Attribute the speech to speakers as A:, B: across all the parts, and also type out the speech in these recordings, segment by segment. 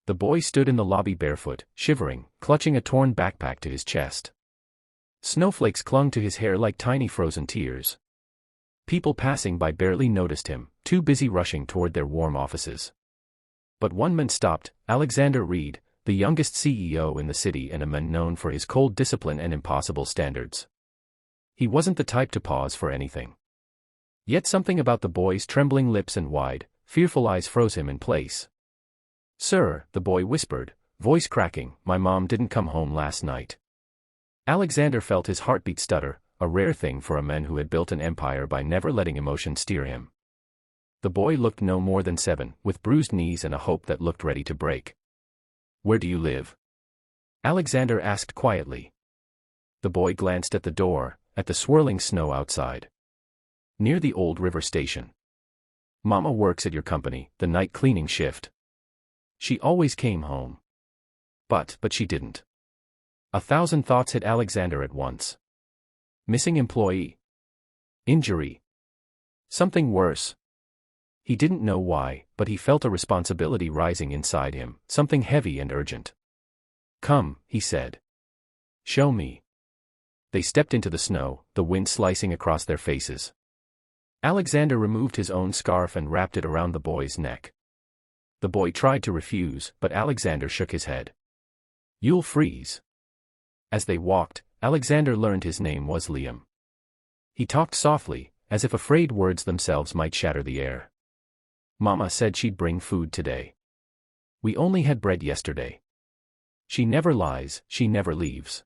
A: The boy stood in the lobby barefoot, shivering, clutching a torn backpack to his chest. Snowflakes clung to his hair like tiny frozen tears. People passing by barely noticed him, too busy rushing toward their warm offices. But one man stopped, Alexander Reid, the youngest CEO in the city and a man known for his cold discipline and impossible standards. He wasn't the type to pause for anything. Yet something about the boy's trembling lips and wide, fearful eyes froze him in place. "Sir," the boy whispered, voice cracking, "my mom didn't come home last night." Alexander felt his heartbeat stutter, a rare thing for a man who had built an empire by never letting emotion steer him. The boy looked no more than 7, with bruised knees and a hope that looked ready to break. "Where do you live?" Alexander asked quietly. The boy glanced at the door, at the swirling snow outside. "Near the old river station." "Mama works at your company, the night cleaning shift. She always came home." But she didn't. 1,000 thoughts hit Alexander at once. Missing employee. Injury. Something worse. He didn't know why, but he felt a responsibility rising inside him, something heavy and urgent. "Come," he said. "Show me." They stepped into the snow, the wind slicing across their faces. Alexander removed his own scarf and wrapped it around the boy's neck. The boy tried to refuse, but Alexander shook his head. "You'll freeze." As they walked, Alexander learned his name was Liam. He talked softly, as if afraid words themselves might shatter the air. "Mama said she'd bring food today. We only had bread yesterday. She never lies, she never leaves."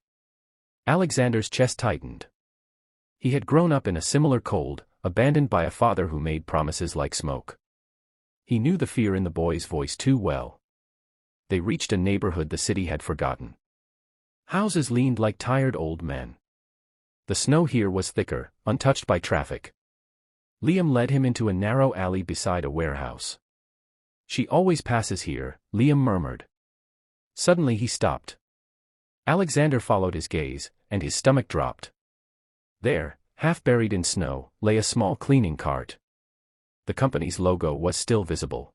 A: Alexander's chest tightened. He had grown up in a similar cold, abandoned by a father who made promises like smoke. He knew the fear in the boy's voice too well. They reached a neighborhood the city had forgotten. Houses leaned like tired old men. The snow here was thicker, untouched by traffic. Liam led him into a narrow alley beside a warehouse. "She always passes here," Liam murmured. Suddenly he stopped. Alexander followed his gaze, and his stomach dropped. There, half buried in snow, lay a small cleaning cart. The company's logo was still visible.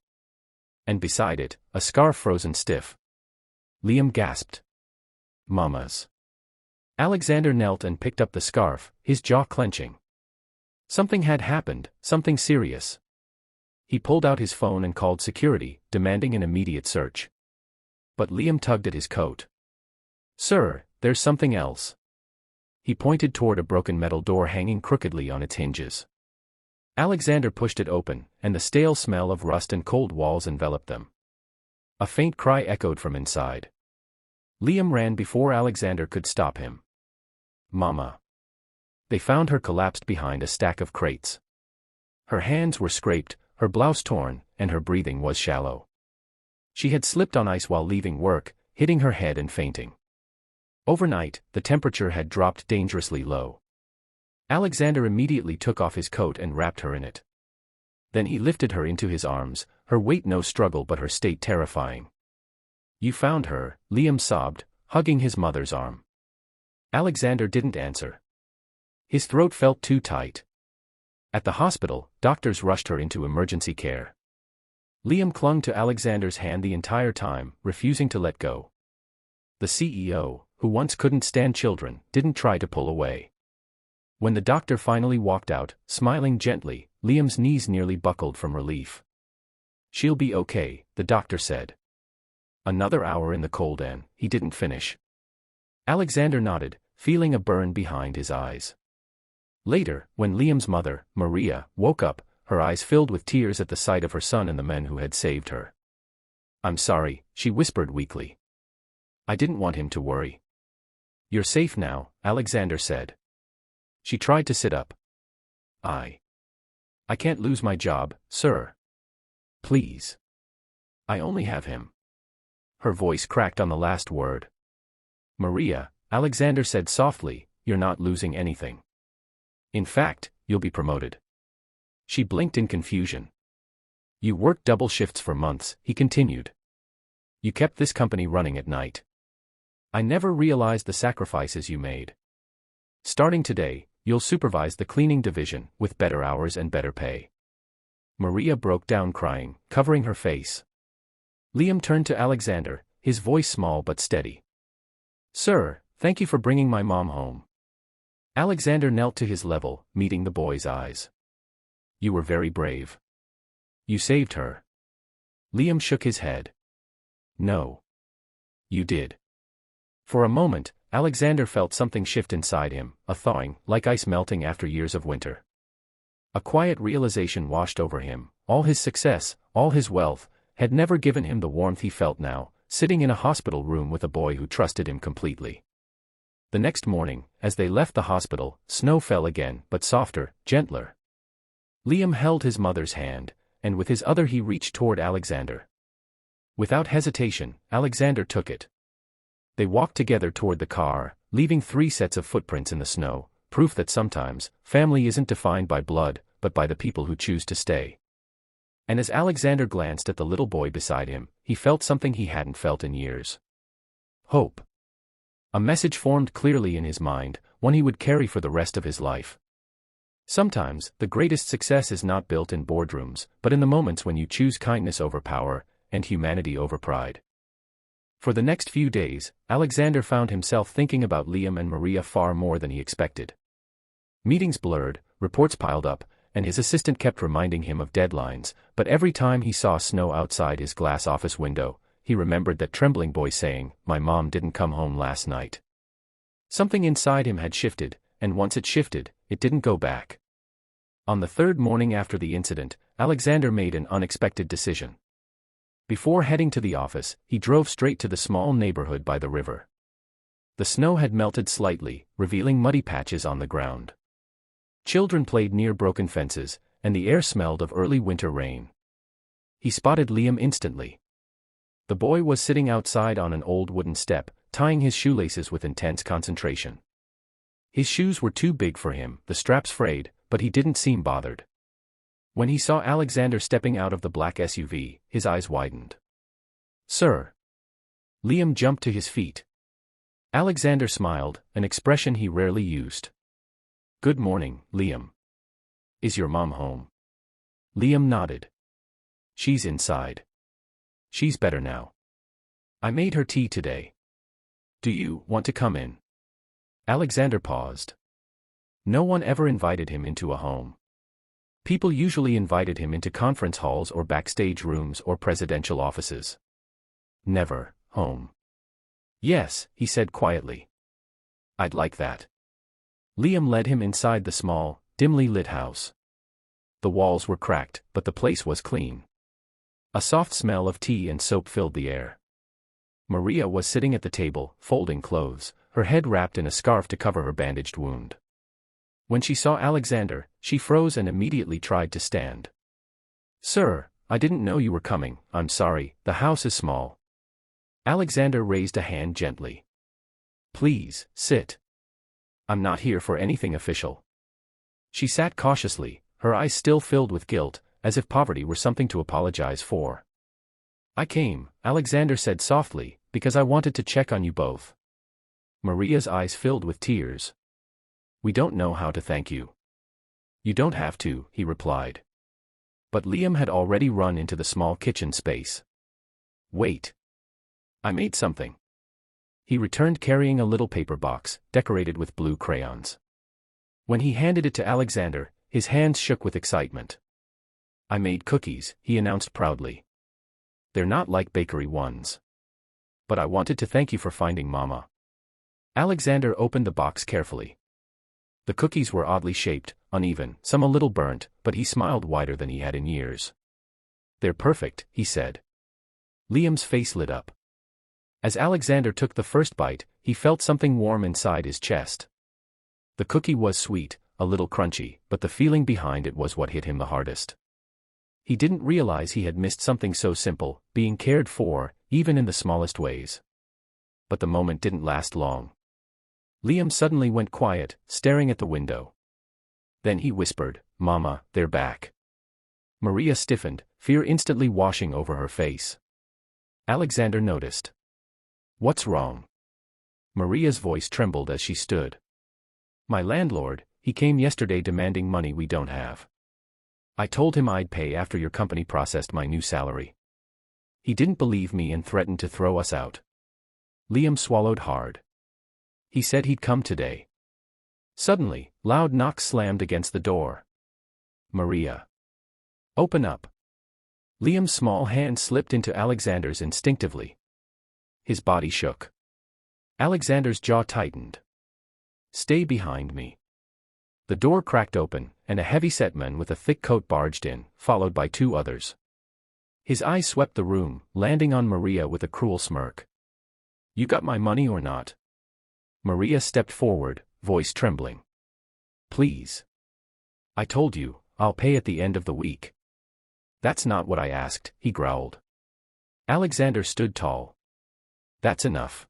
A: And beside it, a scarf frozen stiff. Liam gasped. "Mama's." Alexander knelt and picked up the scarf, his jaw clenching. Something had happened, something serious. He pulled out his phone and called security, demanding an immediate search. But Liam tugged at his coat. "Sir, there's something else." He pointed toward a broken metal door hanging crookedly on its hinges. Alexander pushed it open, and the stale smell of rust and cold walls enveloped them. A faint cry echoed from inside. Liam ran before Alexander could stop him. "Mama." They found her collapsed behind a stack of crates. Her hands were scraped, her blouse torn, and her breathing was shallow. She had slipped on ice while leaving work, hitting her head and fainting. Overnight, the temperature had dropped dangerously low. Alexander immediately took off his coat and wrapped her in it. Then he lifted her into his arms, her weight no struggle but her state terrifying. "You found her," Liam sobbed, hugging his mother's arm. Alexander didn't answer. His throat felt too tight. At the hospital, doctors rushed her into emergency care. Liam clung to Alexander's hand the entire time, refusing to let go. The CEO, who once couldn't stand children, didn't try to pull away. When the doctor finally walked out, smiling gently, Liam's knees nearly buckled from relief. "She'll be okay," the doctor said. Another hour in the cold and he didn't finish. Alexander nodded, feeling a burn behind his eyes. Later, when Liam's mother, Maria, woke up, her eyes filled with tears at the sight of her son and the men who had saved her. "I'm sorry," she whispered weakly. "I didn't want him to worry." "You're safe now," Alexander said. She tried to sit up. I can't lose my job, sir. Please. I only have him." Her voice cracked on the last word. "Maria," Alexander said softly, "you're not losing anything. In fact, you'll be promoted." She blinked in confusion. "You worked double shifts for months," he continued. "You kept this company running at night. I never realized the sacrifices you made. Starting today, you'll supervise the cleaning division, with better hours and better pay." Maria broke down crying, covering her face. Liam turned to Alexander, his voice small but steady. "Sir, thank you for bringing my mom home." Alexander knelt to his level, meeting the boy's eyes. "You were very brave. You saved her." Liam shook his head. "No. You did." For a moment, Alexander felt something shift inside him, a thawing, like ice melting after years of winter. A quiet realization washed over him: all his success, all his wealth, had never given him the warmth he felt now, sitting in a hospital room with a boy who trusted him completely. The next morning, as they left the hospital, snow fell again, but softer, gentler. Liam held his mother's hand, and with his other he reached toward Alexander. Without hesitation, Alexander took it. They walked together toward the car, leaving 3 sets of footprints in the snow, proof that sometimes, family isn't defined by blood, but by the people who choose to stay. And as Alexander glanced at the little boy beside him, he felt something he hadn't felt in years. Hope. A message formed clearly in his mind, one he would carry for the rest of his life. Sometimes, the greatest success is not built in boardrooms, but in the moments when you choose kindness over power, and humanity over pride. For the next few days, Alexander found himself thinking about Liam and Maria far more than he expected. Meetings blurred, reports piled up, and his assistant kept reminding him of deadlines, but every time he saw snow outside his glass office window, he remembered that trembling boy saying, "My mom didn't come home last night." Something inside him had shifted, and once it shifted, it didn't go back. On the 3rd morning after the incident, Alexander made an unexpected decision. Before heading to the office, he drove straight to the small neighborhood by the river. The snow had melted slightly, revealing muddy patches on the ground. Children played near broken fences, and the air smelled of early winter rain. He spotted Liam instantly. The boy was sitting outside on an old wooden step, tying his shoelaces with intense concentration. His shoes were too big for him, the straps frayed, but he didn't seem bothered. When he saw Alexander stepping out of the black SUV, his eyes widened. "Sir." Liam jumped to his feet. Alexander smiled, an expression he rarely used. "Good morning, Liam. Is your mom home?" Liam nodded. "She's inside. She's better now. I made her tea today. Do you want to come in?" Alexander paused. No one ever invited him into a home. People usually invited him into conference halls or backstage rooms or presidential offices. Never, home. "Yes," he said quietly. "I'd like that." Liam led him inside the small, dimly lit house. The walls were cracked, but the place was clean. A soft smell of tea and soap filled the air. Maria was sitting at the table, folding clothes, her head wrapped in a scarf to cover her bandaged wound. When she saw Alexander, she froze and immediately tried to stand. "Sir, I didn't know you were coming. I'm sorry, the house is small." Alexander raised a hand gently. "Please, sit. I'm not here for anything official." She sat cautiously, her eyes still filled with guilt, as if poverty were something to apologize for. "I came," Alexander said softly, "because I wanted to check on you both." Maria's eyes filled with tears. "We don't know how to thank you." "You don't have to," he replied. But Liam had already run into the small kitchen space. "Wait. I made something." He returned carrying a little paper box, decorated with blue crayons. When he handed it to Alexander, his hands shook with excitement. "I made cookies," he announced proudly. "They're not like bakery ones. But I wanted to thank you for finding Mama." Alexander opened the box carefully. The cookies were oddly shaped, uneven, some a little burnt, but he smiled wider than he had in years. "They're perfect," he said. Liam's face lit up. As Alexander took the first bite, he felt something warm inside his chest. The cookie was sweet, a little crunchy, but the feeling behind it was what hit him the hardest. He didn't realize he had missed something so simple, being cared for, even in the smallest ways. But the moment didn't last long. Liam suddenly went quiet, staring at the window. Then he whispered, "Mama, they're back." Maria stiffened, fear instantly washing over her face. Alexander noticed. "What's wrong?" Maria's voice trembled as she stood. "My landlord, he came yesterday demanding money we don't have. I told him I'd pay after your company processed my new salary." He didn't believe me and threatened to throw us out. Liam swallowed hard. He said he'd come today. Suddenly, loud knocks slammed against the door. Maria. Open up. Liam's small hand slipped into Alexander's instinctively. His body shook. Alexander's jaw tightened. Stay behind me. The door cracked open, and a heavy-set man with a thick coat barged in, followed by two others. His eyes swept the room, landing on Maria with a cruel smirk. You got my money or not? Maria stepped forward, voice trembling. Please. I told you, I'll pay at the end of the week. That's not what I asked, he growled. Alexander stood tall. That's enough.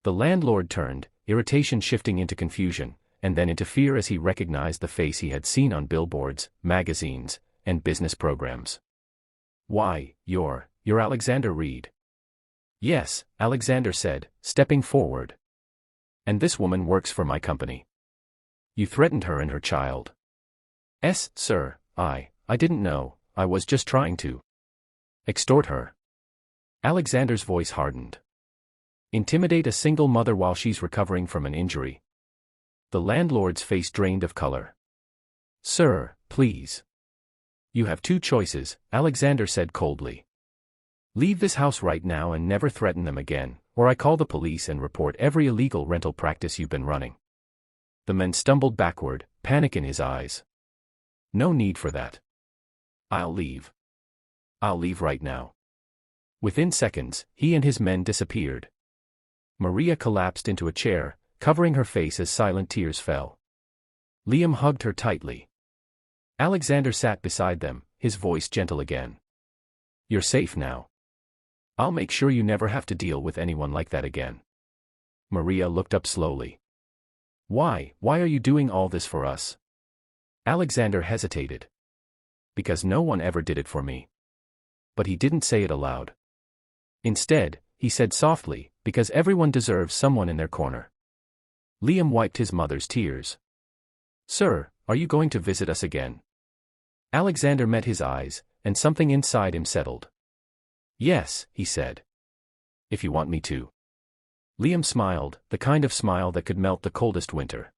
A: The landlord turned, irritation shifting into confusion, and then into fear as he recognized the face he had seen on billboards, magazines, and business programs. Why, you're Alexander Reid. Yes, Alexander said, stepping forward. And this woman works for my company. You threatened her and her child. Sir, I didn't know, I was just trying to extort her. Alexander's voice hardened. Intimidate a single mother while she's recovering from an injury. The landlord's face drained of color. Sir, please. You have two choices, Alexander said coldly. Leave this house right now and never threaten them again, or I call the police and report every illegal rental practice you've been running. The man stumbled backward, panic in his eyes. No need for that. I'll leave. I'll leave right now. Within seconds, he and his men disappeared. Maria collapsed into a chair, covering her face as silent tears fell. Liam hugged her tightly. Alexander sat beside them, his voice gentle again. You're safe now. I'll make sure you never have to deal with anyone like that again. Maria looked up slowly. Why are you doing all this for us? Alexander hesitated. Because no one ever did it for me. But he didn't say it aloud. Instead, he said softly, because everyone deserves someone in their corner. Liam wiped his mother's tears. Sir, are you going to visit us again? Alexander met his eyes, and something inside him settled. Yes, he said. If you want me to. Liam smiled, the kind of smile that could melt the coldest winter.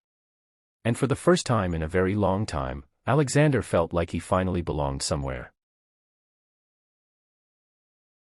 A: And for the first time in a very long time, Alexander felt like he finally belonged somewhere.